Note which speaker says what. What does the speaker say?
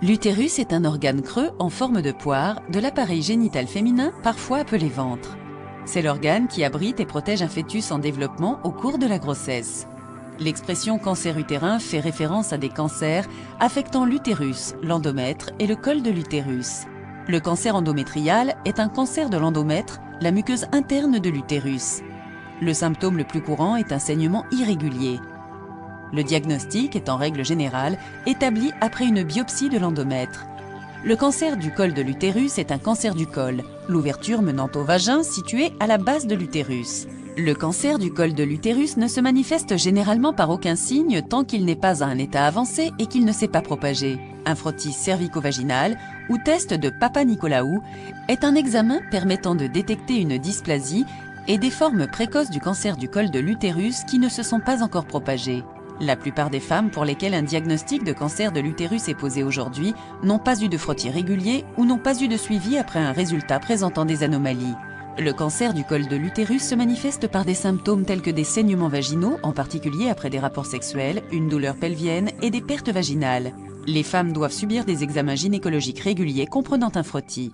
Speaker 1: L'utérus est un organe creux en forme de poire de l'appareil génital féminin, parfois appelé ventre. C'est l'organe qui abrite et protège un fœtus en développement au cours de la grossesse. L'expression cancer utérin fait référence à des cancers affectant l'utérus, l'endomètre et le col de l'utérus. Le cancer endométrial est un cancer de l'endomètre, la muqueuse interne de l'utérus. Le symptôme le plus courant est un saignement irrégulier. Le diagnostic est en règle générale établi après une biopsie de l'endomètre. Le cancer du col de l'utérus est un cancer du col, l'ouverture menant au vagin située à la base de l'utérus. Le cancer du col de l'utérus ne se manifeste généralement par aucun signe tant qu'il n'est pas à un état avancé et qu'il ne s'est pas propagé. Un frottis cervico-vaginal ou test de Papa-Nicolau est un examen permettant de détecter une dysplasie et des formes précoces du cancer du col de l'utérus qui ne se sont pas encore propagées. La plupart des femmes pour lesquelles un diagnostic de cancer de l'utérus est posé aujourd'hui n'ont pas eu de frottis régulier ou n'ont pas eu de suivi après un résultat présentant des anomalies. Le cancer du col de l'utérus se manifeste par des symptômes tels que des saignements vaginaux, en particulier après des rapports sexuels, une douleur pelvienne et des pertes vaginales. Les femmes doivent subir des examens gynécologiques réguliers comprenant un frottis.